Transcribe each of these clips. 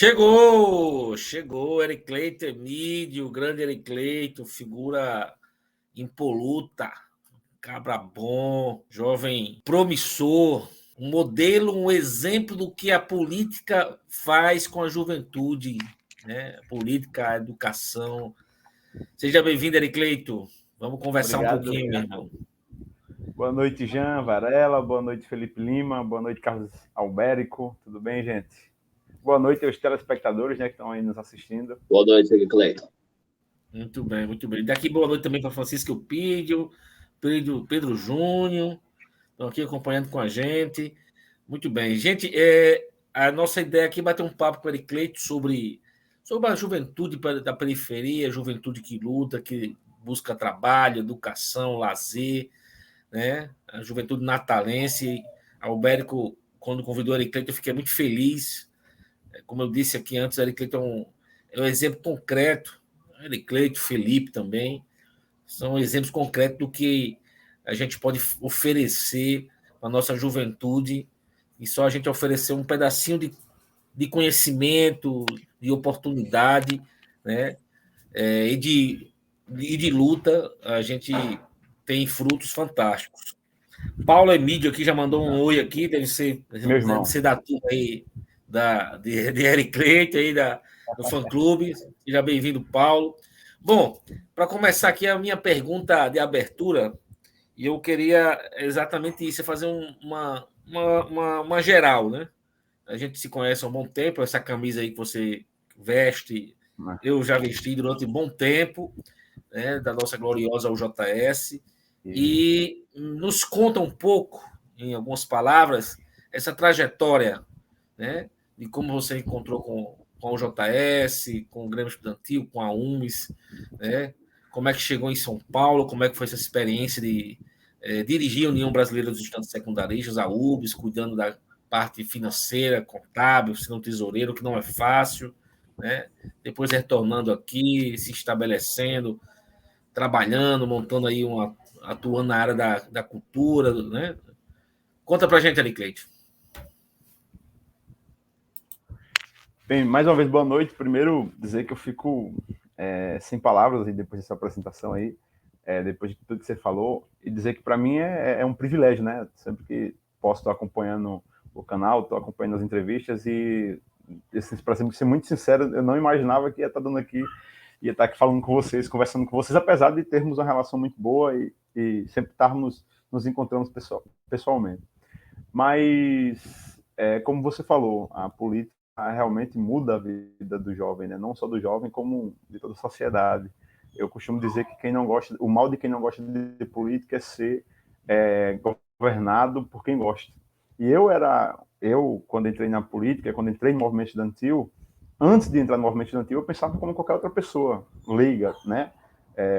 Chegou, Hericleito Emídio, o grande Hericleito, figura impoluta, cabra bom, jovem promissor, um modelo, um exemplo do que a política faz com a juventude, né? A política, a educação. Seja bem-vindo, Hericleito. Vamos conversar um Obrigado. pouquinho, meu irmão. Boa noite, Jean Varela. Boa noite, Felipe Lima. Boa noite, Carlos Albérico. Tudo bem, gente? Boa noite aos telespectadores, né, que estão aí nos assistindo. Boa noite, Cleiton. Muito bem, muito bem. Daqui, boa noite também para Francisco Elpidio, Pedro Júnior, estão aqui acompanhando com a gente. Muito bem. Gente, a nossa ideia aqui é bater um papo com o Hericleito sobre a juventude da periferia, a juventude que luta, que busca trabalho, educação, lazer, né? A juventude natalense. Albérico, quando convidou o Hericleito, eu fiquei muito feliz. Como eu disse aqui antes, o Hericleito é um exemplo concreto. Hericleito, Felipe também, são exemplos concretos do que a gente pode oferecer para a nossa juventude, e só a gente oferecer um pedacinho de conhecimento, de oportunidade, né? E de luta, a gente tem frutos fantásticos. Paulo Emídio aqui já mandou um oi aqui, deve ser da turma aí de Hericleito aí do fã-clube. Seja bem-vindo, Paulo. Bom, para começar aqui a minha pergunta de abertura, e eu queria exatamente isso, fazer uma geral, né? A gente se conhece há um bom tempo, essa camisa aí que você veste, eu já vesti durante um bom tempo, né, da nossa gloriosa UJS, e nos conta um pouco, em algumas palavras, essa trajetória, né, de como você encontrou com a UJS, com o Grêmio Estudantil, com a UMES, né, como é que chegou em São Paulo, como é que foi essa experiência de dirigir a União Brasileira dos Estudantes Secundaristas, a UBS, cuidando da parte financeira, contábil, sendo tesoureiro, que não é fácil, né? Depois retornando aqui, se estabelecendo, trabalhando, montando aí atuando na área da cultura, né? Conta pra gente ali, Cleide. Bem, mais uma vez, boa noite. Primeiro, dizer que eu fico sem palavras aí depois dessa apresentação aí, depois de tudo que você falou, e dizer que para mim é um privilégio, né? Sempre que posso estar acompanhando o canal, estou acompanhando as entrevistas e, para ser muito sincero, eu não imaginava que ia estar dando aqui, ia estar aqui falando com vocês, conversando com vocês, apesar de termos uma relação muito boa e sempre estarmos nos encontrando pessoalmente. Mas, como você falou, a política realmente muda a vida do jovem, né? Não só do jovem, como de toda a sociedade. Eu costumo dizer que o mal de quem não gosta de política é ser governado por quem gosta. E eu, quando entrei na política, quando entrei no movimento estudantil, antes de entrar no movimento estudantil, eu pensava como qualquer outra pessoa, leiga, né?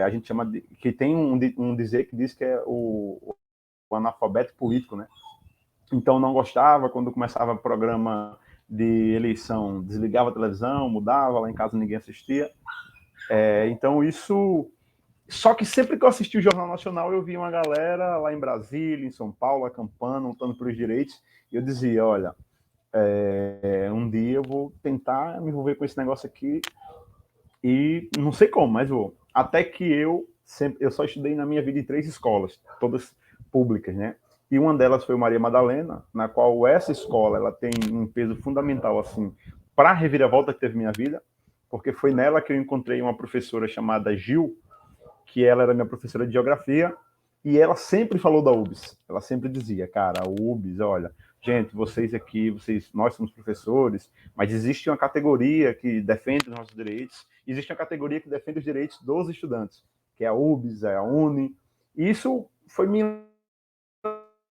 A gente chama que tem um dizer que diz que é o analfabeto político, né? Então não gostava quando começava o programa de eleição, desligava a televisão, mudava, lá em casa ninguém assistia. Então isso... Só que sempre que eu assisti o Jornal Nacional, eu via uma galera lá em Brasília, em São Paulo, acampando, lutando pelos direitos, e eu dizia, olha, um dia eu vou tentar me envolver com esse negócio aqui, e não sei como, mas vou. Até que eu só estudei na minha vida em 3 escolas, todas públicas, né? E uma delas foi o Maria Madalena, na qual essa escola ela tem um peso fundamental assim para a reviravolta que teve minha vida, porque foi nela que eu encontrei uma professora chamada Gil, que ela era minha professora de geografia, e ela sempre falou da UBS. Ela sempre dizia, cara, a UBS, olha, gente, vocês aqui, nós somos professores, mas existe uma categoria que defende os nossos direitos, existe uma categoria que defende os direitos dos estudantes, que é a UBS, é a UNE. E isso foi me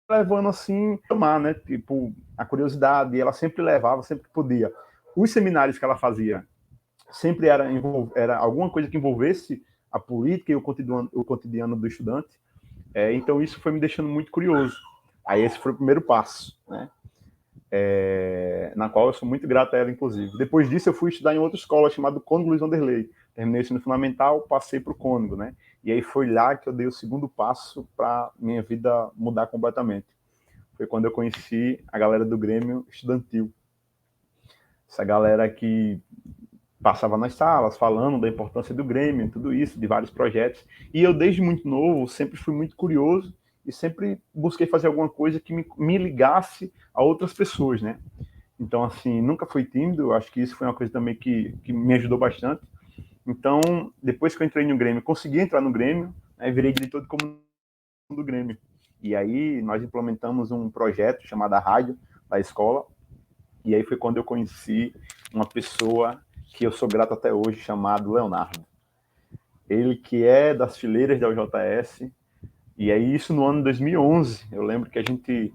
levando assim a tomar, né? Tipo, a curiosidade, e ela sempre levava, sempre que podia. Os seminários que ela fazia sempre era alguma coisa que envolvesse a política e o cotidiano do estudante. Então isso foi me deixando muito curioso. Aí esse foi o primeiro passo, né? Na qual eu sou muito grato a ela, inclusive. Depois disso eu fui estudar em outra escola chamada Cônigo Luiz Vanderlei. Terminei o ensino fundamental, passei para o Cônigo, né? E aí foi lá que eu dei o segundo passo para minha vida mudar completamente. Foi quando eu conheci a galera do Grêmio Estudantil. essa galera que passava nas salas falando da importância do Grêmio, tudo isso, de vários projetos. E eu, desde muito novo, sempre fui muito curioso e sempre busquei fazer alguma coisa que me ligasse a outras pessoas, né? Então, assim, nunca fui tímido, eu acho que isso foi uma coisa também que me ajudou bastante. Então, depois que eu entrei no Grêmio, consegui entrar no Grêmio, né, virei diretor de comunicação do Grêmio. E aí nós implementamos um projeto chamado Rádio da escola, e aí foi quando eu conheci uma pessoa que eu sou grato até hoje, chamado Leonardo. Ele que é das fileiras da UJS, e aí isso no ano 2011. Eu lembro que a gente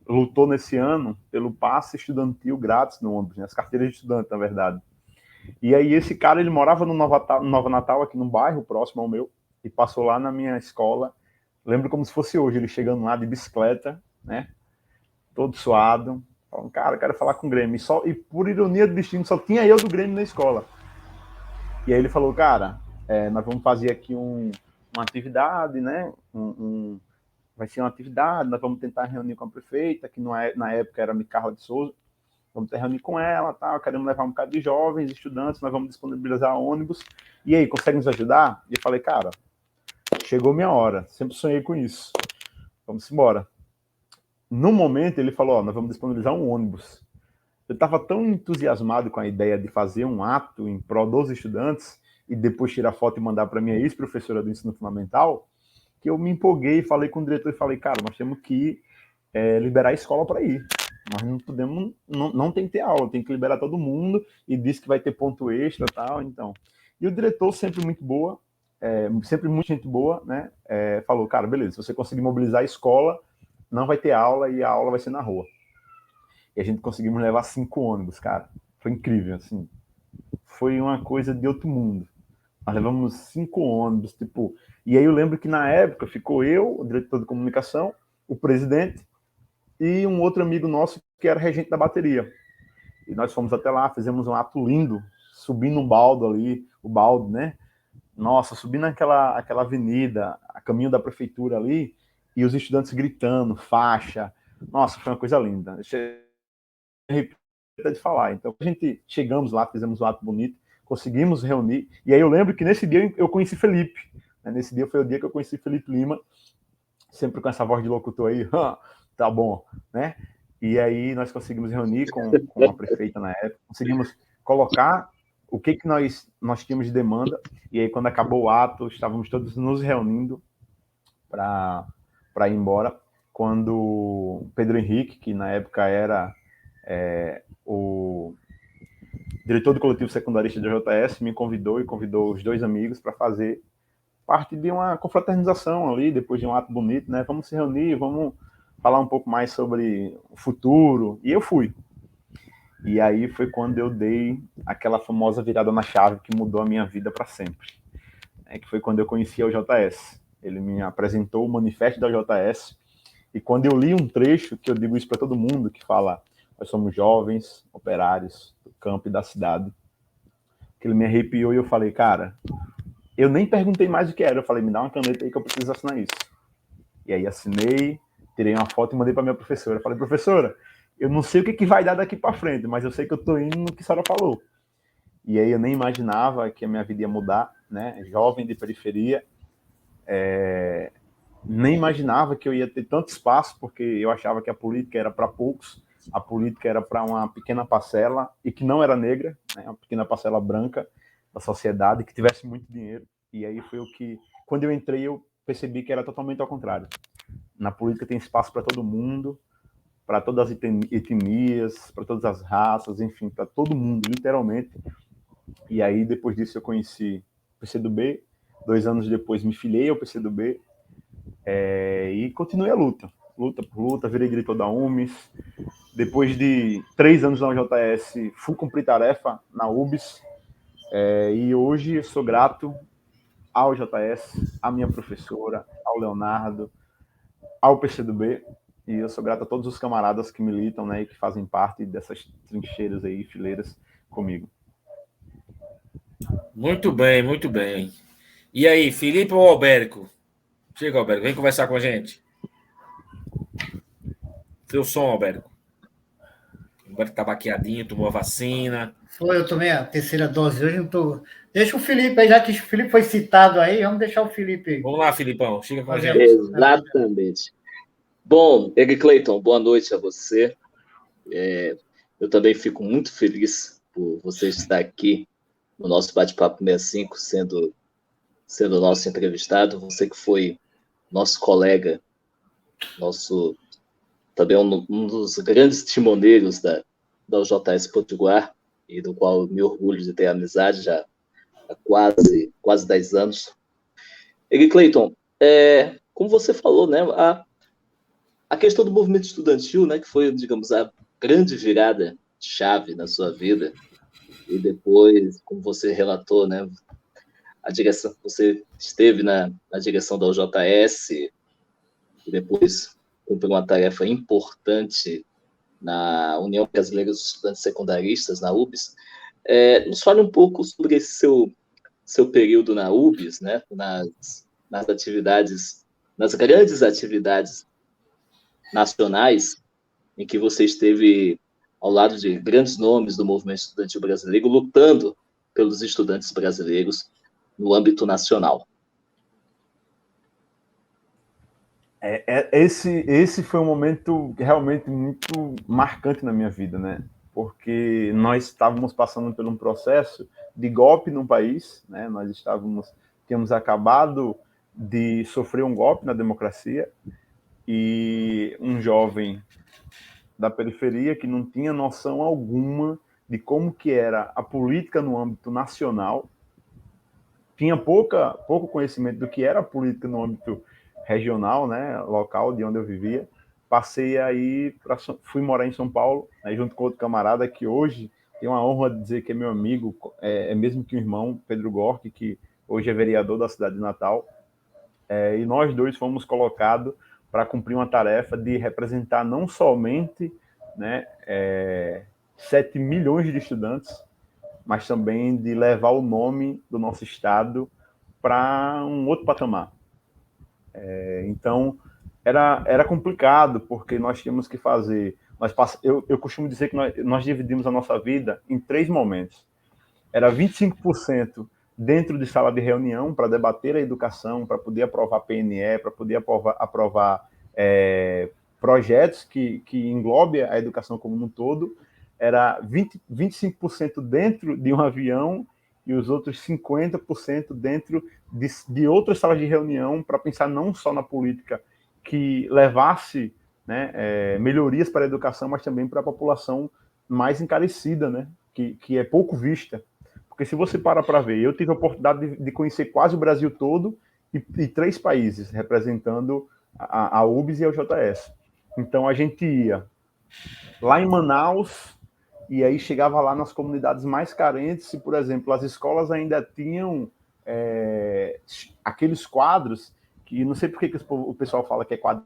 lutou nesse ano pelo passe estudantil grátis no ônibus, né? As carteiras de estudante, na verdade. E aí esse cara, ele morava no Nova Natal, aqui num bairro próximo ao meu, e passou lá na minha escola. Lembro como se fosse hoje, ele chegando lá de bicicleta, né? Todo suado. Falando, cara, eu quero falar com o Grêmio. E por ironia do destino, só tinha eu do Grêmio na escola. E aí ele falou, cara, nós vamos fazer aqui uma atividade, né? Vai ser uma atividade, nós vamos tentar reunir com a prefeita, que na época era Micarla de Souza. Vamos ter reunir com ela, tá? Queremos levar um bocado de jovens, estudantes, nós vamos disponibilizar ônibus. E aí, consegue nos ajudar? E eu falei, cara, chegou minha hora, sempre sonhei com isso. Vamos embora. No momento, ele falou, nós vamos disponibilizar um ônibus. Eu estava tão entusiasmado com a ideia de fazer um ato em prol dos estudantes e depois tirar foto e mandar para minha ex-professora do ensino fundamental, que eu me empolguei, falei com o diretor e falei, cara, nós temos que liberar a escola para ir. Nós não podemos, não tem que ter aula, tem que liberar todo mundo, e disse que vai ter ponto extra e tal, então. E o diretor, sempre muito boa, sempre muito gente boa, né? Falou, cara, beleza, se você conseguir mobilizar a escola, não vai ter aula e a aula vai ser na rua. E a gente conseguimos levar 5 ônibus, cara. Foi incrível, assim. Foi uma coisa de outro mundo. Nós levamos 5 ônibus, tipo. E aí eu lembro que na época ficou eu, o diretor de comunicação, o presidente e um outro amigo nosso que era regente da bateria. E nós fomos até lá, fizemos um ato lindo, subindo um baldo ali, o baldo, né? Nossa, subindo aquela avenida, a caminho da prefeitura ali, e os estudantes gritando, faixa. Nossa, foi uma coisa linda. De falar. Então, a gente chegamos lá, fizemos um ato bonito, conseguimos reunir. E aí eu lembro que nesse dia eu conheci Felipe. Né? Nesse dia foi o dia que eu conheci Felipe Lima, sempre com essa voz de locutor aí, tá bom, né? E aí nós conseguimos reunir com a prefeita na época, conseguimos colocar o que nós tínhamos de demanda, e aí quando acabou o ato, estávamos todos nos reunindo para ir embora, quando Pedro Henrique, que na época era o diretor do coletivo secundarista da JS, me convidou e convidou os 2 amigos para fazer parte de uma confraternização ali, depois de um ato bonito, né? Vamos se reunir, vamos falar um pouco mais sobre o futuro. E eu fui. E aí foi quando eu dei aquela famosa virada na chave que mudou a minha vida para sempre. Que foi quando eu conheci o JS. Ele me apresentou o manifesto da JS, e quando eu li um trecho, que eu digo isso para todo mundo, que fala, nós somos jovens, operários do campo e da cidade, que ele me arrepiou e eu falei, cara, eu nem perguntei mais o que era, eu falei, me dá uma caneta aí que eu preciso assinar isso. E aí assinei, tirei uma foto e mandei para minha professora. Eu falei, professora, eu não sei o que vai dar daqui para frente, mas eu sei que eu tô indo no que a senhora falou. E aí eu nem imaginava que a minha vida ia mudar, né? Jovem de periferia, nem imaginava que eu ia ter tanto espaço, porque eu achava que a política era para poucos, a política era para uma pequena parcela, e que não era negra, né? Uma pequena parcela branca da sociedade, que tivesse muito dinheiro. E aí foi o que, quando eu entrei, eu percebi que era totalmente ao contrário. Na política tem espaço para todo mundo, para todas as etnias, para todas as raças, enfim, para todo mundo, literalmente. E aí, depois disso, eu conheci o PCdoB. 2 anos depois, me filiei ao PCdoB, e continuei a luta. Luta por luta, virei diretor da UMES. Depois de 3 anos na UJS, fui cumprir tarefa na UBS. E hoje eu sou grato ao JS, à minha professora, ao Leonardo, ao PCdoB, e eu sou grato a todos os camaradas que militam, né, e que fazem parte dessas trincheiras aí, fileiras, comigo. Muito bem, muito bem. E aí, Felipe ou Albérico? Chega, Albérico, vem conversar com a gente. Seu som, Albérico. Agora tá baqueadinho, tomou a vacina. Foi, eu tomei a terceira dose hoje, não tô... Deixa o Felipe aí, já que o Felipe foi citado aí, vamos deixar o Felipe aí. Vamos lá, Filipão, chega com a gente. Exatamente. Bom, Eric Clayton, boa noite a você. Eu também fico muito feliz por você estar aqui no nosso Bate-Papo 65, sendo nosso entrevistado. Você que foi nosso colega, também um dos grandes timoneiros da UJS Potiguar, e do qual eu me orgulho de ter amizade já há quase 10 anos. Eric Clayton, como você falou, né, a questão do movimento estudantil, né, que foi, digamos, a grande virada de chave na sua vida, e depois, como você relatou, né, você esteve na direção da UJS, e depois cumpriu uma tarefa importante na União Brasileira dos Estudantes Secundaristas, na UBS. Nos fale um pouco sobre esse seu período na UBS, né, nas atividades, nas grandes atividades nacionais, em que você esteve ao lado de grandes nomes do movimento estudantil brasileiro, lutando pelos estudantes brasileiros no âmbito nacional. Esse foi um momento realmente muito marcante na minha vida, né? Porque nós estávamos passando por um processo de golpe no país, né? Nós tínhamos acabado de sofrer um golpe na democracia, e um jovem da periferia que não tinha noção alguma de como que era a política no âmbito nacional, tinha pouco conhecimento do que era a política no âmbito regional, né, local de onde eu vivia. Passei aí, fui morar em São Paulo, né, junto com outro camarada que hoje tem uma honra de dizer que é meu amigo, é mesmo que um irmão, Pedro Gork, que hoje é vereador da cidade de Natal. E nós dois fomos colocados para cumprir uma tarefa de representar não somente, né, 7 milhões de estudantes, mas também de levar o nome do nosso estado para um outro patamar. Então, era complicado, porque nós tínhamos que fazer... Eu costumo dizer que nós dividimos a nossa vida em 3 momentos. Era 25% dentro de sala de reunião para debater a educação, para poder aprovar PNE, para poder aprovar projetos que englobem a educação como um todo. Era 25% dentro de um avião e os outros 50% dentro de outras salas de reunião para pensar não só na política que levasse, né, melhorias para a educação, mas também para a população mais encarecida, né, que é pouco vista. Porque se você para ver, eu tive a oportunidade de conhecer quase o Brasil todo e 3 países representando a UBS e a UJS. Então a gente ia lá em Manaus e aí chegava lá nas comunidades mais carentes e, por exemplo, as escolas ainda tinham aqueles quadros que não sei por que o pessoal fala que é quadro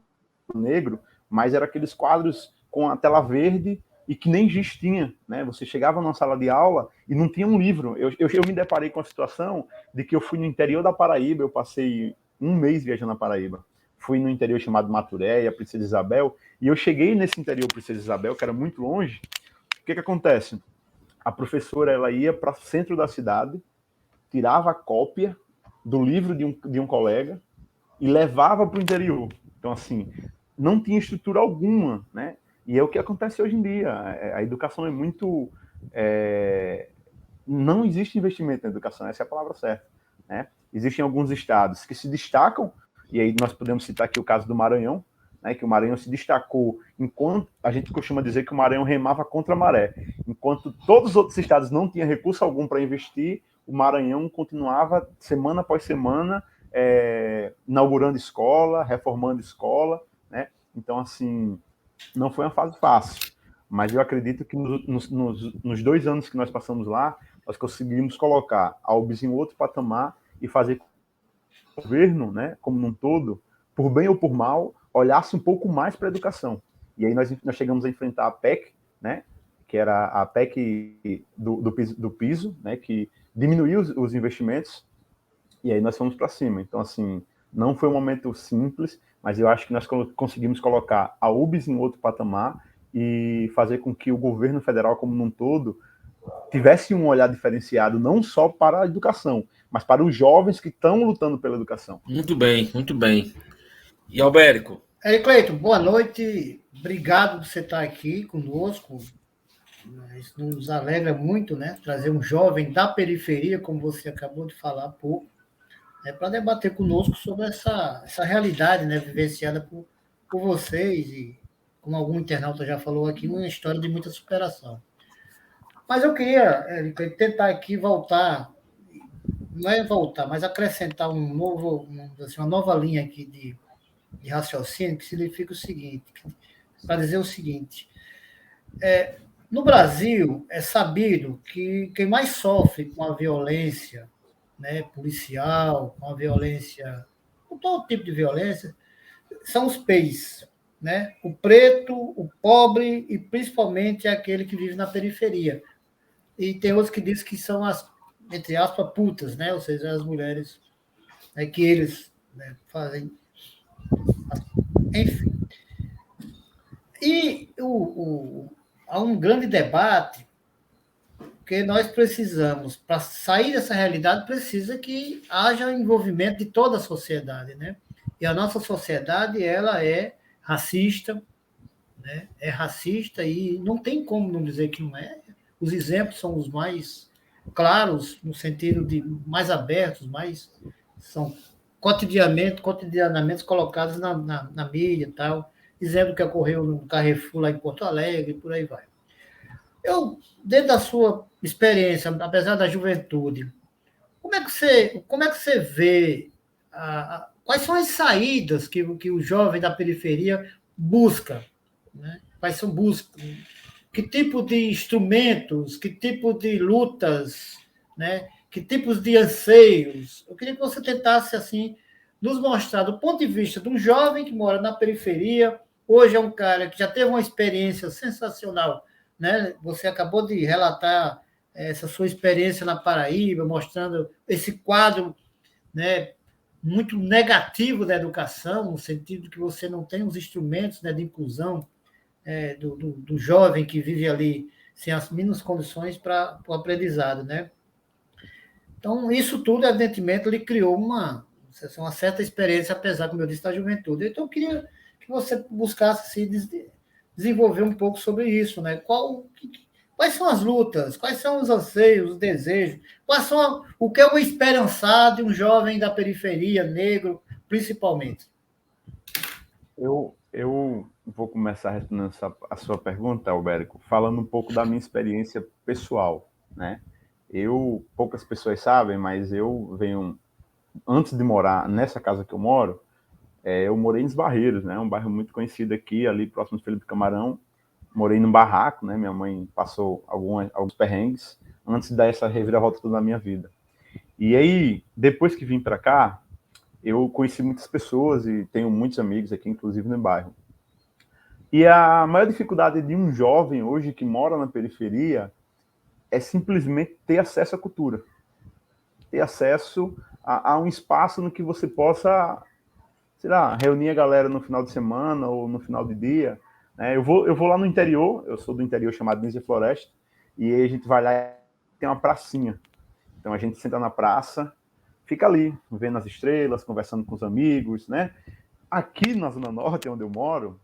negro, mas era aqueles quadros com a tela verde e que nem giz tinha, né? Você chegava numa sala de aula e não tinha um livro. Eu me deparei com a situação de que eu fui no interior da Paraíba, eu passei um mês viajando na Paraíba. Fui no interior chamado Maturéia, Princesa Isabel, e eu cheguei nesse interior Princesa Isabel, que era muito longe. O que acontece? A professora ela ia para o centro da cidade, tirava a cópia do livro de um colega e levava para o interior. Então, assim, não tinha estrutura alguma, né? E é o que acontece hoje em dia. A educação é muito... não existe investimento na educação, essa é a palavra certa, né? Existem alguns estados que se destacam, e aí nós podemos citar aqui o caso do Maranhão, né, que o Maranhão se destacou enquanto... A gente costuma dizer que o Maranhão remava contra a maré. Enquanto todos os outros estados não tinham recurso algum para investir, o Maranhão continuava, semana após semana, inaugurando escola, reformando escola, né? Então, assim... não foi uma fase fácil, mas eu acredito que nos 2 anos que nós passamos lá, nós conseguimos colocar a UBS em outro patamar e fazer com que o governo, né, como um todo, por bem ou por mal, olhasse um pouco mais para a educação. E aí nós chegamos a enfrentar a PEC, né, que era a PEC do piso, né, que diminuiu os investimentos, e aí nós fomos para cima. Então, assim, não foi um momento simples, mas eu acho que nós conseguimos colocar a UBS em outro patamar e fazer com que o governo federal como um todo tivesse um olhar diferenciado, não só para a educação, mas para os jovens que estão lutando pela educação. Muito bem, muito bem. E Albérico? Cleiton, boa noite. Obrigado por você estar aqui conosco. Isso nos alegra muito, né? Trazer um jovem da periferia, como você acabou de falar há pouco, para debater conosco sobre essa realidade, né? Vivenciada por vocês e, como algum internauta já falou aqui, uma história de muita superação. Mas eu queria, tentar aqui voltar, não é voltar, mas acrescentar uma nova linha aqui de raciocínio, que significa o seguinte, para dizer o seguinte, no Brasil é sabido que quem mais sofre com a violência, né, policial, com a violência, com todo tipo de violência, são os PEIs, né? O preto, o pobre e principalmente aquele que vive na periferia. E tem outros que dizem que são as, entre aspas, putas, né? Ou seja, as mulheres, né, que eles, né, fazem. Enfim. E há um grande debate que nós precisamos, para sair dessa realidade, precisa que haja envolvimento de toda a sociedade, né? E a nossa sociedade, ela é racista, né? É racista e não tem como não dizer que não é. Os exemplos são os mais claros, no sentido de mais abertos, mais são cotidianamente colocados na mídia e tal. Exemplo que ocorreu no Carrefour lá em Porto Alegre, por aí vai. Dentro da sua experiência, apesar da juventude, como é que você vê quais são as saídas que o jovem da periferia busca, né? Quais são buscas? Que tipo de instrumentos, que tipo de lutas, né? Que tipos de anseios? Eu queria que você tentasse assim nos mostrar do ponto de vista de um jovem que mora na periferia, hoje é um cara que já teve uma experiência sensacional, né? Você acabou de relatar essa sua experiência na Paraíba, mostrando esse quadro, né, muito negativo da educação, no sentido que você não tem os instrumentos, né, de inclusão do jovem que vive ali sem as mínimas condições para o aprendizado, né? Então, isso tudo, evidentemente, ele criou uma certa experiência, apesar, como eu disse, da juventude. Então, eu queria que você buscasse se desenvolver um pouco sobre isso, né? Quais são as lutas? Quais são os anseios, os desejos? O que é o esperançado de um jovem da periferia, negro, principalmente? Eu vou começar respondendo a sua pergunta, Albérico, falando um pouco da minha experiência pessoal, né? Poucas pessoas sabem, mas eu venho, antes de morar nessa casa que eu moro, eu morei nos Barreiros, né? Um bairro muito conhecido aqui, ali próximo de Felipe Camarão. Morei num barraco, né? Minha mãe passou alguns perrengues antes de dar essa reviravolta toda na minha vida. E aí, depois que vim para cá, eu conheci muitas pessoas e tenho muitos amigos aqui, inclusive no bairro. E a maior dificuldade de um jovem hoje que mora na periferia é simplesmente ter acesso à cultura. Ter acesso a um espaço no que você possa, sei lá, reunir a galera no final de semana ou no final de dia. Eu vou lá no interior, eu sou do interior chamado Nízia Floresta, e aí a gente vai lá e tem uma pracinha. Então a gente senta na praça, fica ali, vendo as estrelas, conversando com os amigos, né? Aqui na Zona Norte, onde eu moro,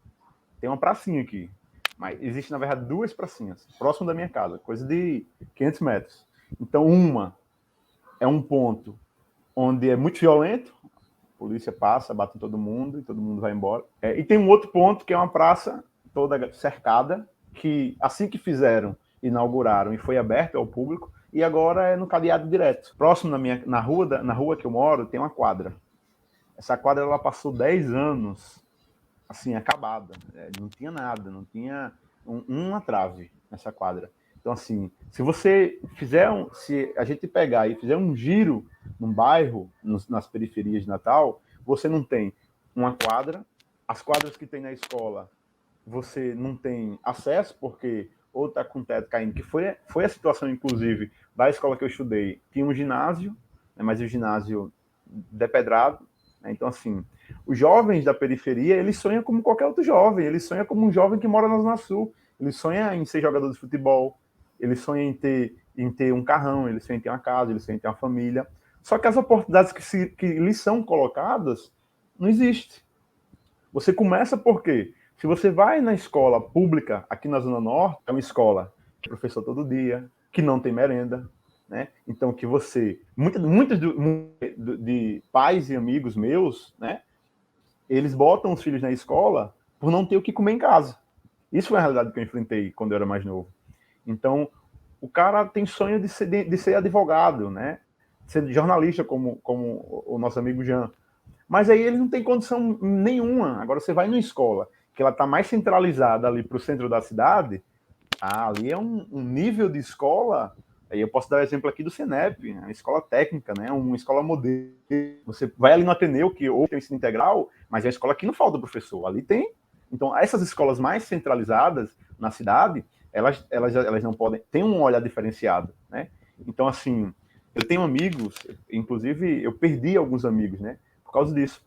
tem uma pracinha aqui. Mas existe, na verdade, 2 pracinhas, próximo da minha casa, coisa de 500 metros. Então, uma é um ponto onde é muito violento, a polícia passa, bate em todo mundo e todo mundo vai embora. E tem um outro ponto que é uma praça toda cercada, que assim que fizeram, inauguraram e foi aberto ao público, e agora é no cadeado direto. Próximo na rua que eu moro, tem uma quadra. Essa quadra ela passou 10 anos assim, acabada. Não tinha nada, não tinha uma trave nessa quadra. Então, assim, se a gente pegar e fizer um giro num bairro, nas periferias de Natal, você não tem uma quadra, as quadras que tem na escola, você não tem acesso, porque ou está com o teto caindo, que foi a situação, inclusive, da escola que eu estudei. Tinha um ginásio, né, mas o ginásio depedrado, né, então, assim, Os jovens da periferia, eles sonham como qualquer outro jovem, eles sonham como um jovem que mora na Zona Sul, ele sonha em ser jogador de futebol, ele sonha em ter um carrão, ele sonha em ter uma casa, ele sonha em ter uma família. Só que as oportunidades que lhes são colocadas não existem. Você começa por quê? Se você vai na escola pública, aqui na Zona Norte, é uma escola que tem professor todo dia, que não tem merenda, né? Então, que você... Muitos de pais e amigos meus, né? Eles botam os filhos na escola por não ter o que comer em casa. Isso foi a realidade que eu enfrentei quando eu era mais novo. Então, o cara tem sonho de ser advogado, né? De ser jornalista, como o nosso amigo Jean. Mas aí ele não tem condição nenhuma. Agora, você vai numa escola que ela está mais centralizada ali para o centro da cidade, ali é um nível de escola. Aí eu posso dar o exemplo aqui do Senep, uma escola técnica, né? Uma escola modelo. Você vai ali no Ateneu, que ou tem ensino integral, mas é uma escola que não falta professor. Ali tem. Então, essas escolas mais centralizadas na cidade, elas não podem... Tem um olhar diferenciado, né? Então, assim, eu tenho amigos, inclusive eu perdi alguns amigos, né? Por causa disso.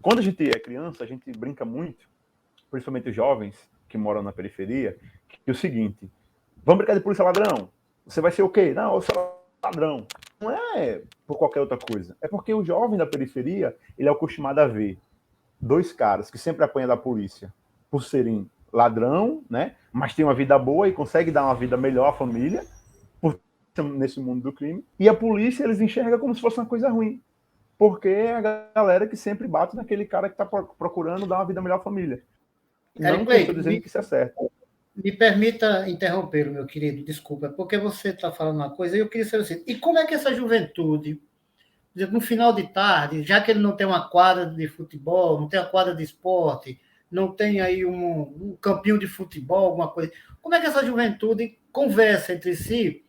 Quando a gente é criança, a gente brinca muito, principalmente os jovens que moram na periferia, que é o seguinte: vamos brincar de polícia ladrão? Você vai ser o quê? Não, eu sou ladrão. Não é por qualquer outra coisa. É porque o jovem da periferia, ele é acostumado a ver dois caras que sempre apanham da polícia por serem ladrão, né? Mas tem uma vida boa e consegue dar uma vida melhor à família nesse mundo do crime. E a polícia, eles enxergam como se fosse uma coisa ruim. Porque é a galera que sempre bate naquele cara que está procurando dar uma vida melhor à família. Não que eu estou dizendo que isso é certo. Me permita interromper, meu querido, desculpa, porque você está falando uma coisa e eu queria saber assim, e como é que essa juventude, no final de tarde, já que ele não tem uma quadra de futebol, não tem uma quadra de esporte, não tem aí um campinho de futebol, alguma coisa, como é que essa juventude conversa entre si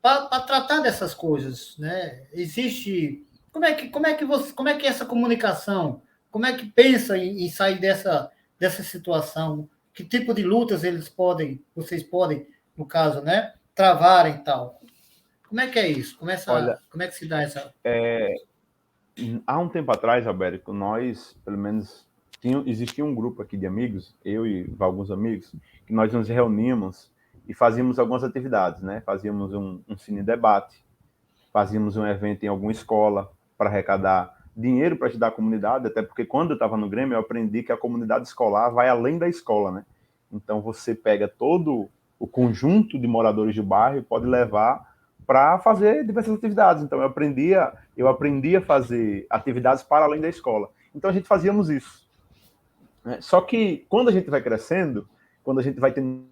para tratar dessas coisas, né? Existe... Como é que essa comunicação, como é que pensa em sair dessa situação? Que tipo de lutas vocês podem, no caso, né, travarem e tal? Como é que é isso? Como é que se dá essa... Há um tempo atrás, Alberto, nós, pelo menos, existia um grupo aqui de amigos, eu e alguns amigos, que nós nos reuníamos e fazíamos algumas atividades, né? Fazíamos um cine debate, fazíamos um evento em alguma escola para arrecadar dinheiro para ajudar a comunidade, até porque quando eu estava no Grêmio eu aprendi que a comunidade escolar vai além da escola, né? Então você pega todo o conjunto de moradores do bairro e pode levar para fazer diversas atividades. Então eu aprendi a fazer atividades para além da escola. Então a gente fazíamos isso, né? Só que quando a gente vai crescendo, quando a gente vai tendo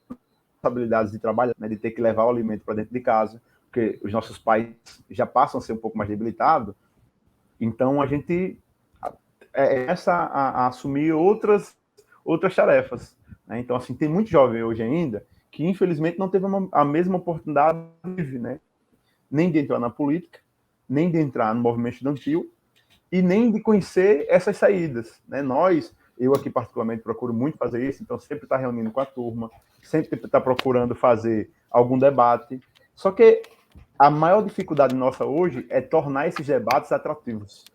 responsabilidades de trabalho, né, de ter que levar o alimento para dentro de casa, porque os nossos pais já passam a ser um pouco mais debilitados, então a gente começa a assumir outras tarefas, né? Então, assim, tem muito jovem hoje ainda que, infelizmente, não teve a mesma oportunidade, né? Nem de entrar na política, nem de entrar no movimento estudantil e nem de conhecer essas saídas, né? Eu aqui particularmente procuro muito fazer isso, então sempre está reunindo com a turma, sempre está procurando fazer algum debate, só que a maior dificuldade nossa hoje é tornar esses debates atrativos.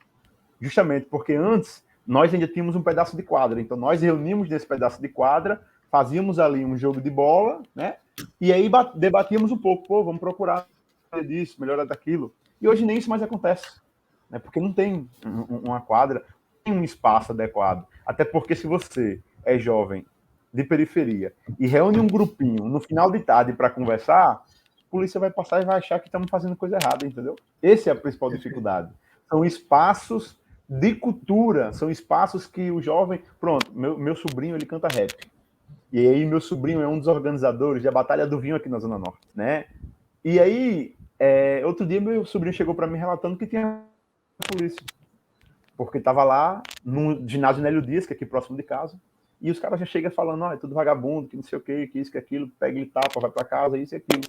Justamente porque antes nós ainda tínhamos um pedaço de quadra. Então nós reunimos nesse pedaço de quadra, fazíamos ali um jogo de bola, né? E aí debatíamos um pouco, pô, vamos procurar disso, melhorar daquilo. E hoje nem isso mais acontece, né? Porque não tem uma quadra, não tem um espaço adequado. Até porque se você é jovem de periferia e reúne um grupinho no final de tarde para conversar, a polícia vai passar e vai achar que estamos fazendo coisa errada, entendeu? Essa é a principal dificuldade. São espaços de cultura, são espaços que o jovem... Pronto, meu sobrinho, ele canta rap. E aí meu sobrinho é um dos organizadores da Batalha do Vinho aqui na Zona Norte, né? E aí, outro dia meu sobrinho chegou para mim relatando que tinha polícia. Porque estava lá no ginásio Nélio Dias, que é aqui próximo de casa, e os caras já chegam falando, ó, é tudo vagabundo, que não sei o quê, que isso, que aquilo, pega ele tapa, vai para casa, isso e aquilo.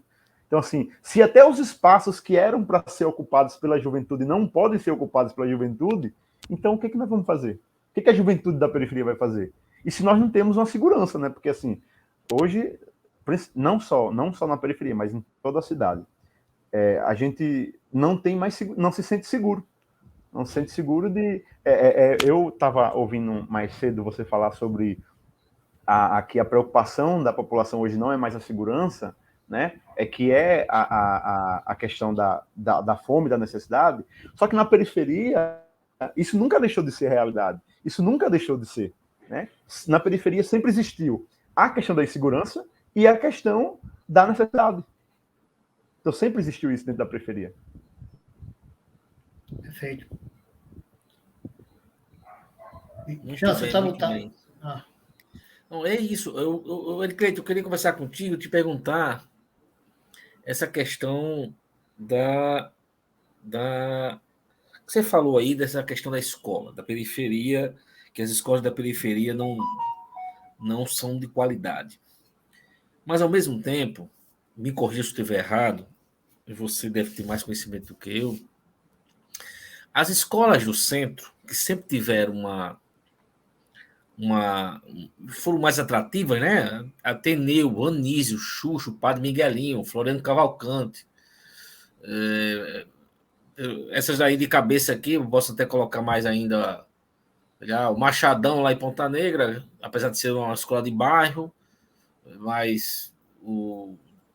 Então, assim, se até os espaços que eram para ser ocupados pela juventude não podem ser ocupados pela juventude, então o que nós vamos fazer? O que a juventude da periferia vai fazer? E se nós não temos uma segurança, né? Porque, assim, hoje, não só na periferia, mas em toda a cidade, a gente não se sente seguro. Não se sente seguro de... eu estava ouvindo mais cedo você falar sobre que a preocupação da população hoje não é mais a segurança, né? A questão da fome, da necessidade. Só que na periferia, isso nunca deixou de ser realidade. Isso nunca deixou de ser, né? Na periferia sempre existiu a questão da insegurança e a questão da necessidade. Então sempre existiu isso dentro da periferia. Perfeito. Muito bem. Não, é isso. Eu queria conversar contigo, te perguntar essa questão da que você falou aí, dessa questão da escola, da periferia, que as escolas da periferia não são de qualidade. Mas, ao mesmo tempo, me corrija se eu estiver errado, você deve ter mais conhecimento do que eu, as escolas do centro, que sempre tiveram foram mais atrativas, né? Ateneu, Anísio, Xuxo, Padre Miguelinho, Floriano Cavalcante. Essas daí de cabeça aqui, eu posso até colocar mais ainda o Machadão lá em Ponta Negra, apesar de ser uma escola de bairro, mas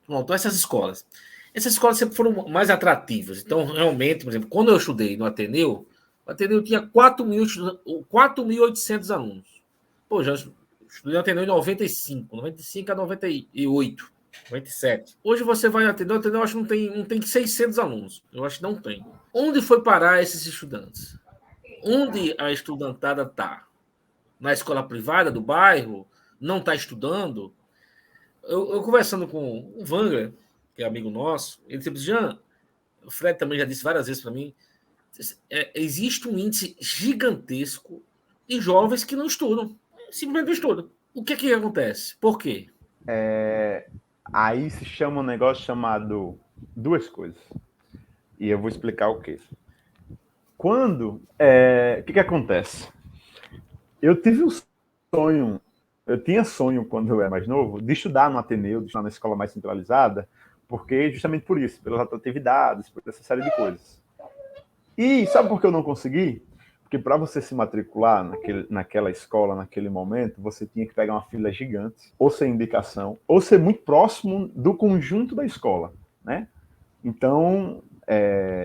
pronto, essas escolas sempre foram mais atrativas. Então, realmente, por exemplo, quando eu estudei no Ateneu, o Ateneu tinha 4.800 alunos. Pô, já estudei no Ateneu em 95 a 98, 97. Hoje você vai no Ateneu, acho que não tem 600 alunos. Eu acho que não tem. Onde foi parar esses estudantes? Onde a estudantada está? Na escola privada do bairro? Não está estudando? Eu conversando com o Wangler, que é amigo nosso, ele disse, Jean, o Fred também já disse várias vezes para mim, existe um índice gigantesco de jovens que não estudam. Simplesmente não estudam. O que acontece? Por quê? Aí se chama um negócio chamado duas coisas. E eu vou explicar o quê. O que acontece? Eu tive um sonho, eu tinha sonho quando eu era mais novo, de estudar no Ateneu, de estudar na escola mais centralizada, porque justamente por isso, pelas atratividades, por essa série de coisas. E sabe por que eu não consegui? Porque para você se matricular naquela escola, naquele momento, você tinha que pegar uma fila gigante, ou ser indicação, ou ser muito próximo do conjunto da escola, né? Então,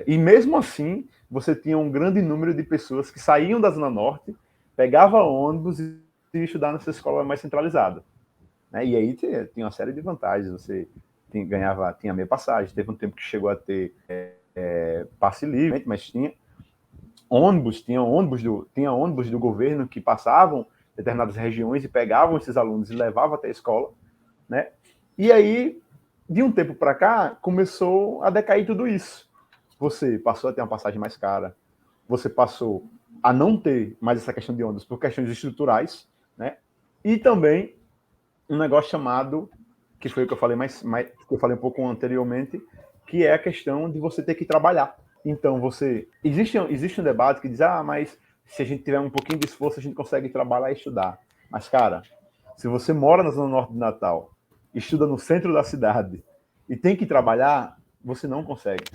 e mesmo assim, você tinha um grande número de pessoas que saíam da Zona Norte, pegavam ônibus e iam estudar nessa escola mais centralizada, né? E aí tinha uma série de vantagens, você tinha meia passagem, teve um tempo que chegou a ter passe livre, mas tinha ônibus do governo que passavam em determinadas regiões e pegavam esses alunos e levavam até a escola, né? E aí, de um tempo para cá, começou a decair tudo isso. Você passou a ter uma passagem mais cara, você passou a não ter mais essa questão de ônibus por questões estruturais, né? E também um negócio chamado, que foi o que eu falei que eu falei um pouco anteriormente, que é a questão de você ter que trabalhar. Então, existe um debate que diz, mas se a gente tiver um pouquinho de esforço, a gente consegue trabalhar e estudar. Mas, cara, se você mora na Zona Norte de Natal, estuda no centro da cidade e tem que trabalhar, você não consegue.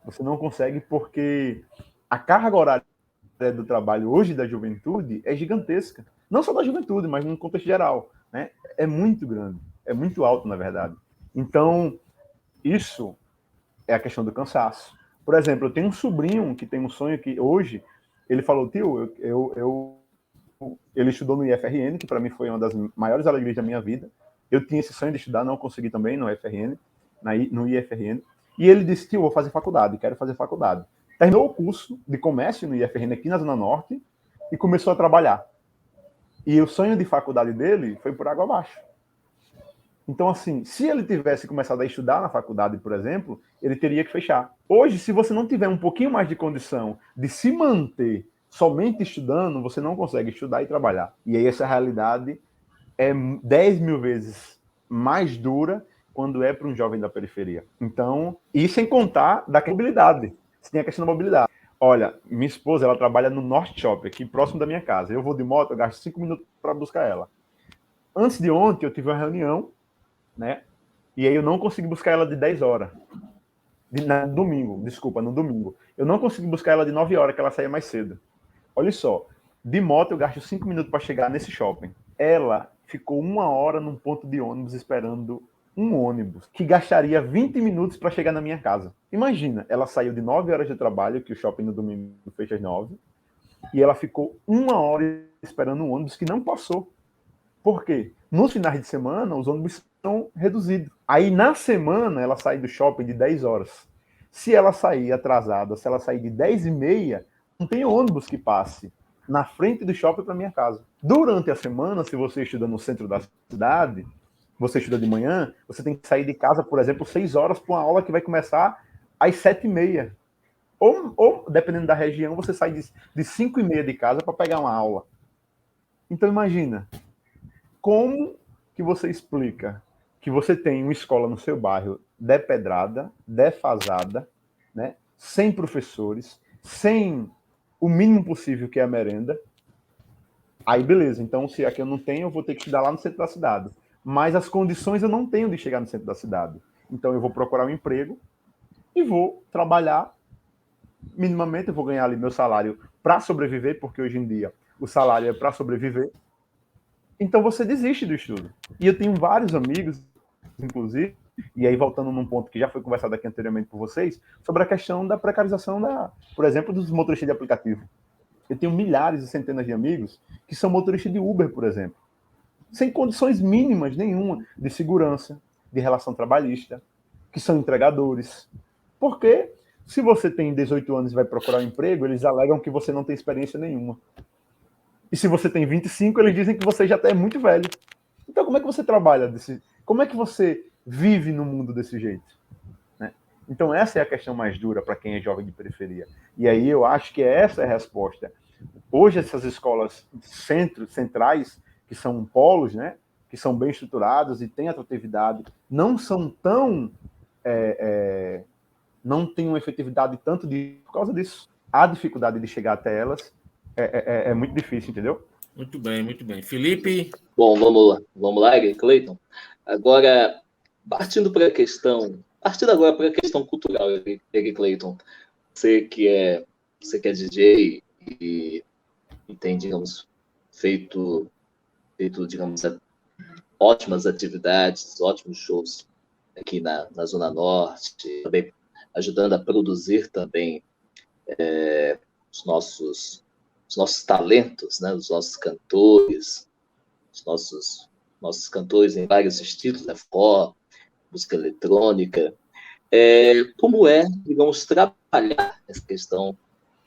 Você não consegue porque a carga horária do trabalho hoje da juventude é gigantesca. Não só da juventude, mas no contexto geral, né? É muito grande, é muito alto, na verdade. Então, isso é a questão do cansaço. Por exemplo, eu tenho um sobrinho que tem um sonho que hoje, ele falou, tio, ele estudou no IFRN, que para mim foi uma das maiores alegrias da minha vida. Eu tinha esse sonho de estudar, não consegui também no IFRN, no IFRN. E ele disse, tio, vou fazer faculdade, quero fazer faculdade. Terminou o curso de comércio no IFRN aqui na Zona Norte e começou a trabalhar. E o sonho de faculdade dele foi por água abaixo. Então, assim, se ele tivesse começado a estudar na faculdade, por exemplo, ele teria que fechar. Hoje, se você não tiver um pouquinho mais de condição de se manter somente estudando, você não consegue estudar e trabalhar. E aí essa realidade é 10 mil vezes mais dura quando é para um jovem da periferia. Então, e sem contar da mobilidade. Você tem a questão da mobilidade. Olha, minha esposa, ela trabalha no Norte Shopping, aqui próximo da minha casa. Eu vou de moto, eu gasto 5 minutos para buscar ela. Antes de ontem, eu tive uma reunião, né? E aí eu não consegui buscar ela de 10 horas. no domingo. Eu não consegui buscar ela de 9 horas, que ela saía mais cedo. Olha só, de moto eu gasto 5 minutos para chegar nesse shopping. Ela ficou 1 hora num ponto de ônibus esperando um ônibus que gastaria 20 minutos para chegar na minha casa. Imagina, ela saiu de 9 horas de trabalho, que o shopping no domingo fecha às 9, e ela ficou 1 hora esperando um ônibus que não passou. Por quê? Nos finais de semana, os ônibus são reduzidos. Aí, na semana, ela sai do shopping de 10 horas. Se ela sair atrasada, se ela sair de 10h30, não tem ônibus que passe na frente do shopping para minha casa. Durante a semana, se você estuda no centro da cidade, você estuda de manhã, você tem que sair de casa, por exemplo, 6 horas para uma aula que vai começar às 7h30. Ou, dependendo da região, você sai de 5h30 de casa para pegar uma aula. Então, imagina, como que você explica que você tem uma escola no seu bairro depedrada, defasada, né, sem professores, sem o mínimo possível que é a merenda? Aí, beleza. Então, se aqui eu não tenho, eu vou ter que estudar lá no centro da cidade. Mas as condições eu não tenho de chegar no centro da cidade. Então, eu vou procurar um emprego e vou trabalhar minimamente. Eu vou ganhar ali meu salário para sobreviver, porque hoje em dia o salário é para sobreviver. Então, você desiste do estudo. E eu tenho vários amigos, inclusive, e aí voltando num ponto que já foi conversado aqui anteriormente por vocês, sobre a questão da precarização, por exemplo, dos motoristas de aplicativo. Eu tenho milhares e centenas de amigos que são motoristas de Uber, por exemplo, sem condições mínimas nenhuma de segurança, de relação trabalhista, que são entregadores. Porque se você tem 18 anos e vai procurar um emprego, eles alegam que você não tem experiência nenhuma. E se você tem 25, eles dizem que você já é muito velho. Então, como é que você trabalha como é que você vive no mundo desse jeito? Né? Então, essa é a questão mais dura para quem é jovem de periferia. E aí eu acho que essa é a resposta. Hoje, essas escolas centrais, que são polos, né, que são bem estruturadas e têm atratividade, não são tão... não têm uma efetividade tanto por causa disso. A dificuldade de chegar até elas é muito difícil, entendeu? Muito bem, muito bem. Felipe? Bom, vamos lá, Cleiton. Agora, partindo agora para a questão cultural, Cleiton, você que é DJ e tem, digamos, feito, digamos, ótimas atividades, ótimos shows aqui na Zona Norte, também ajudando a produzir também os nossos talentos, né? Os nossos cantores, os nossos cantores em vários estilos, né? Pop, música eletrônica. Como digamos, trabalhar essa questão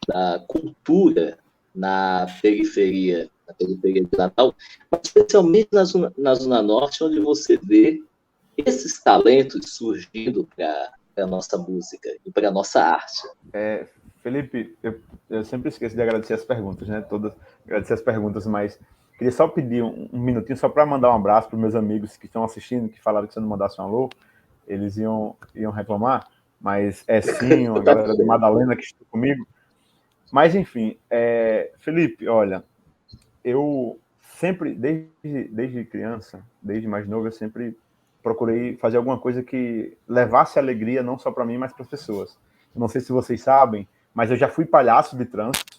da cultura na periferia de Natal, mas especialmente na Zona Norte, onde você vê esses talentos surgindo para a nossa música e para a nossa arte. Felipe, eu sempre esqueço de agradecer as perguntas, né? Agradecer as perguntas, mas queria só pedir um minutinho só para mandar um abraço para os meus amigos que estão assistindo, que falaram que se eu não mandasse um alô, eles iam reclamar, mas sim, a galera de Madalena que está comigo. Mas, enfim, Felipe, olha, eu sempre, desde criança, desde mais novo, eu sempre procurei fazer alguma coisa que levasse alegria não só para mim, mas para as pessoas. Eu não sei se vocês sabem, mas eu já fui palhaço de trânsito,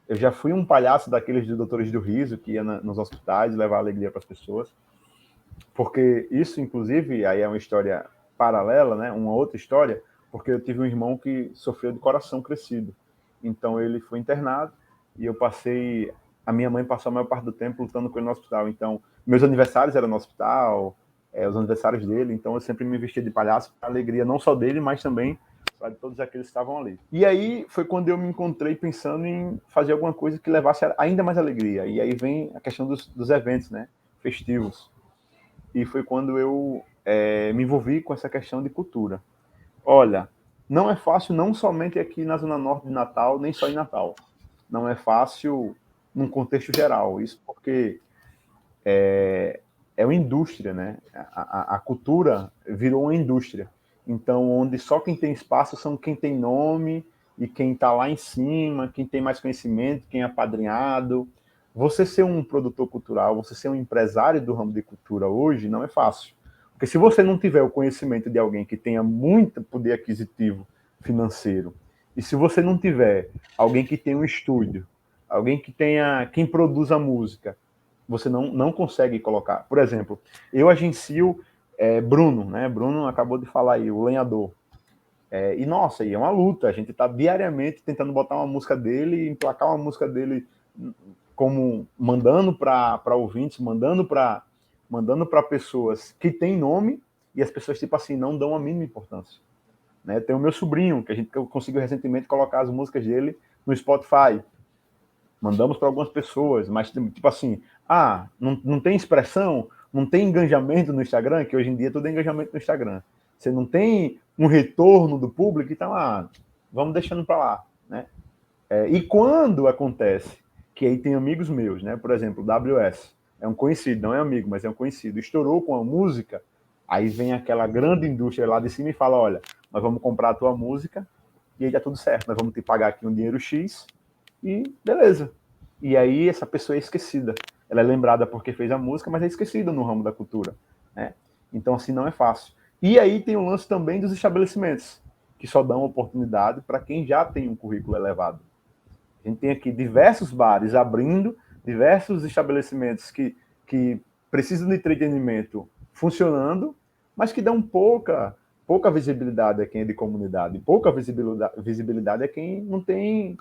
eu já fui um palhaço daqueles de Doutores do Riso, que ia nos hospitais levar alegria para as pessoas, porque isso, inclusive, aí é uma história paralela, né? Uma outra história, porque eu tive um irmão que sofreu de coração crescido, então ele foi internado, e a minha mãe passou a maior parte do tempo lutando com ele no hospital, então meus aniversários eram no hospital, os aniversários dele, então eu sempre me vestia de palhaço para alegria não só dele, mas também de todos aqueles que estavam ali. E aí foi quando eu me encontrei pensando em fazer alguma coisa que levasse ainda mais alegria. E aí vem a questão dos eventos, né, festivos. E foi quando eu me envolvi com essa questão de cultura. Olha, não é fácil não somente aqui na Zona Norte de Natal, nem só em Natal. Não é fácil num contexto geral. Isso porque é uma indústria, né? A cultura virou uma indústria. Então, onde só quem tem espaço são quem tem nome e quem está lá em cima, quem tem mais conhecimento, quem é apadrinhado. Você ser um produtor cultural, você ser um empresário do ramo de cultura hoje não é fácil. Porque se você não tiver o conhecimento de alguém que tenha muito poder aquisitivo financeiro. E se você não tiver alguém que tenha um estúdio, alguém que tenha quem produza música, você não consegue colocar. Por exemplo, eu agencio Bruno, né? Bruno acabou de falar aí, o lenhador. E nossa, é uma luta. A gente está diariamente tentando botar uma música dele, emplacar uma música dele, como mandando para ouvintes, mandando para pessoas que têm nome, e as pessoas, tipo assim, não dão a mínima importância. Né? Tem o meu sobrinho, que eu conseguiu recentemente colocar as músicas dele no Spotify. Mandamos para algumas pessoas, mas tipo assim, não tem expressão, não tem engajamento no Instagram, que hoje em dia tudo é engajamento no Instagram. Você não tem um retorno do público, então vamos deixando para lá, né? E quando acontece, que aí tem amigos meus, né? Por exemplo, o WS, é um conhecido, não é amigo, mas é um conhecido, estourou com a música, aí vem aquela grande indústria lá de cima e fala, olha, nós vamos comprar a tua música e aí tá tudo certo, nós vamos te pagar aqui um dinheiro X e beleza. E aí essa pessoa é esquecida. Ela é lembrada porque fez a música, mas é esquecida no ramo da cultura, né? Então, assim, não é fácil. E aí tem o lance também dos estabelecimentos, que só dão oportunidade para quem já tem um currículo elevado. A gente tem aqui diversos bares abrindo, diversos estabelecimentos que precisam de entretenimento funcionando, mas que dão pouca visibilidade a quem é de comunidade, pouca visibilidade a quem não tem,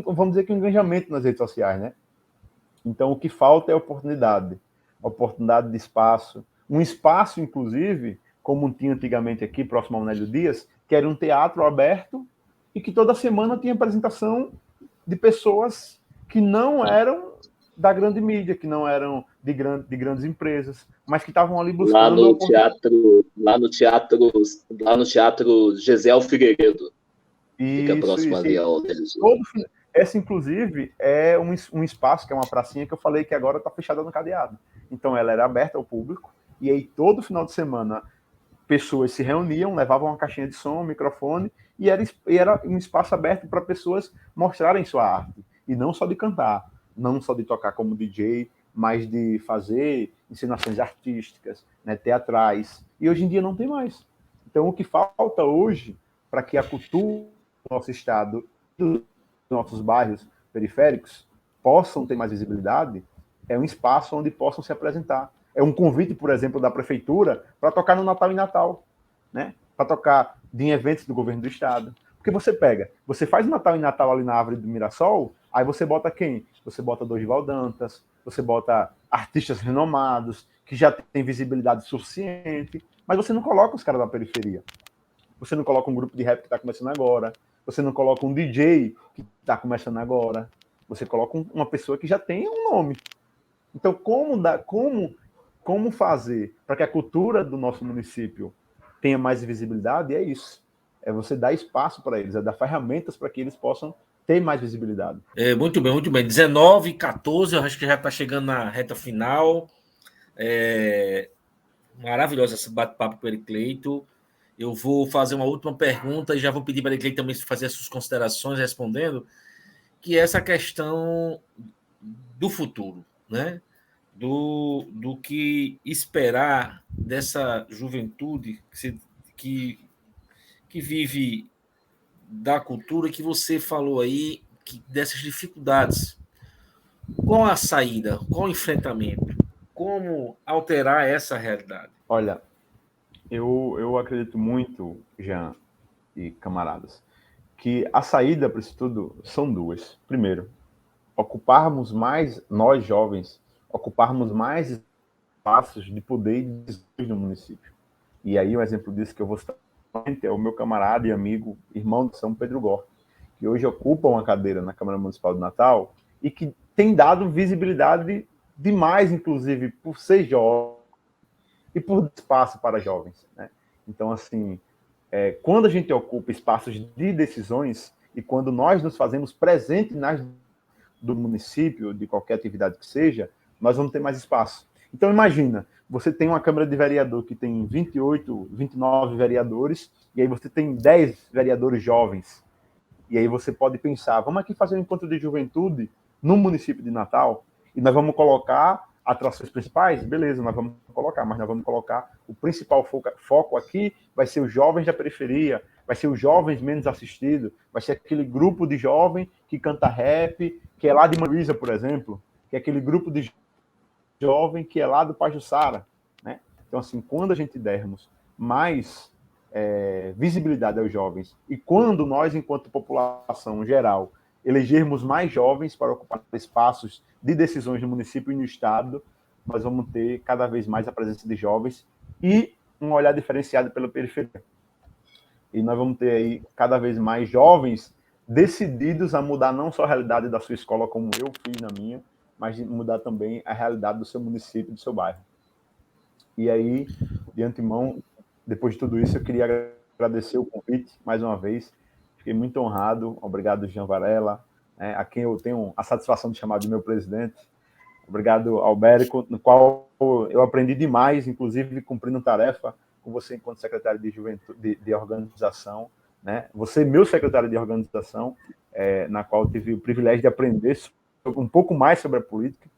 vamos dizer que um engajamento nas redes sociais, né? Então, o que falta é oportunidade de espaço, um espaço, inclusive, como tinha antigamente aqui, próximo ao Nélio Dias, que era um teatro aberto e que toda semana tinha apresentação de pessoas que não eram da grande mídia, que não eram de grandes empresas, mas que estavam ali buscando... Lá no teatro Gisel Figueiredo. Fica próximo ali ao Nélio Dias. Essa, inclusive, é um espaço, que é uma pracinha que eu falei que agora está fechada no cadeado. Então, ela era aberta ao público, e aí todo final de semana pessoas se reuniam, levavam uma caixinha de som, um microfone, e era um espaço aberto para pessoas mostrarem sua arte. E não só de cantar, não só de tocar como DJ, mas de fazer encenações artísticas, né, teatrais. E hoje em dia não tem mais. Então, o que falta hoje para que a cultura do nosso estado, dos nossos bairros periféricos, possam ter mais visibilidade, é um espaço onde possam se apresentar. É um convite, por exemplo, da prefeitura para tocar no Natal e Natal, né? Para tocar em eventos do governo do estado. Porque você faz Natal e Natal ali na Árvore do Mirassol, aí você bota quem? Você bota Dorival Dantas, você bota artistas renomados, que já têm visibilidade suficiente, mas você não coloca os caras da periferia. Você não coloca um grupo de rap que está começando agora, você não coloca um DJ que está começando agora, você coloca uma pessoa que já tem um nome. Então, como fazer para que a cultura do nosso município tenha mais visibilidade? É isso. É você dar espaço para eles, é dar ferramentas para que eles possam ter mais visibilidade. Muito bem, muito bem. 19, 14, eu acho que já está chegando na reta final. Maravilhosa esse bate-papo com o Eric Cleito. Eu vou fazer uma última pergunta e já vou pedir para o Eric Cleito também fazer as suas considerações respondendo, que é essa questão do futuro, né? Do que esperar dessa juventude que vive da cultura, que você falou aí, dessas dificuldades. Qual a saída? Qual o enfrentamento? Como alterar essa realidade? Olha, eu acredito muito, Jean e camaradas, que a saída para isso tudo são duas. Primeiro, ocuparmos mais, nós jovens, ocuparmos mais espaços de poder e de decisões no município. E aí um exemplo disso que eu vou citar é o meu camarada e amigo, irmão de São Pedro Gó, que hoje ocupa uma cadeira na Câmara Municipal de Natal e que tem dado visibilidade demais, inclusive, por ser jovem e por espaço para jovens, né? Então, assim, quando a gente ocupa espaços de decisões e quando nós nos fazemos presentes do município, de qualquer atividade que seja, nós vamos ter mais espaço. Então, imagina, você tem uma Câmara de Vereador que tem 28, 29 vereadores, e aí você tem 10 vereadores jovens. E aí você pode pensar, vamos aqui fazer um encontro de juventude no município de Natal, e nós vamos colocar atrações principais, beleza, nós vamos colocar, mas nós vamos colocar o principal foco aqui, vai ser os jovens da periferia, vai ser os jovens menos assistidos, vai ser aquele grupo de jovem que canta rap, que é lá de Manuísa, por exemplo, que é aquele grupo de jovem que é lá do Pajuçara, né? Então, assim, quando a gente dermos mais visibilidade aos jovens e quando nós, enquanto população geral, elegermos mais jovens para ocupar espaços de decisões no município e no estado, nós vamos ter cada vez mais a presença de jovens e um olhar diferenciado pela periferia. E nós vamos ter aí cada vez mais jovens decididos a mudar não só a realidade da sua escola, como eu fiz na minha, mas de mudar também a realidade do seu município, do seu bairro. E aí, de antemão, depois de tudo isso, eu queria agradecer o convite mais uma vez. Fiquei muito honrado. Obrigado, Jean Varela, a quem eu tenho a satisfação de chamar de meu presidente. Obrigado ao Bérico, no qual eu aprendi demais, inclusive cumprindo tarefa com você enquanto secretário de juventude, de organização, né? Você, meu secretário de organização, na qual eu tive o privilégio de aprender um pouco mais sobre a política,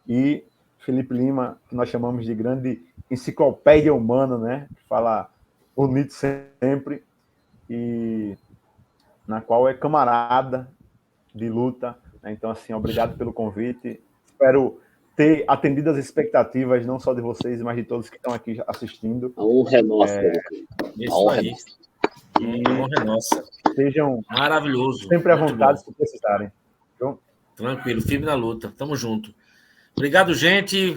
e Felipe Lima, que nós chamamos de grande enciclopédia humana, né? Que fala bonito sempre, e na qual é camarada de luta, né? Então, assim, obrigado pelo convite. Espero ter atendido as expectativas, não só de vocês, mas de todos que estão aqui assistindo. A honra é nossa. Isso aí. A honra é nossa. Sejam maravilhoso. Sempre à vontade, se precisarem. Então, tranquilo, firme na luta. Tamo junto. Obrigado, gente.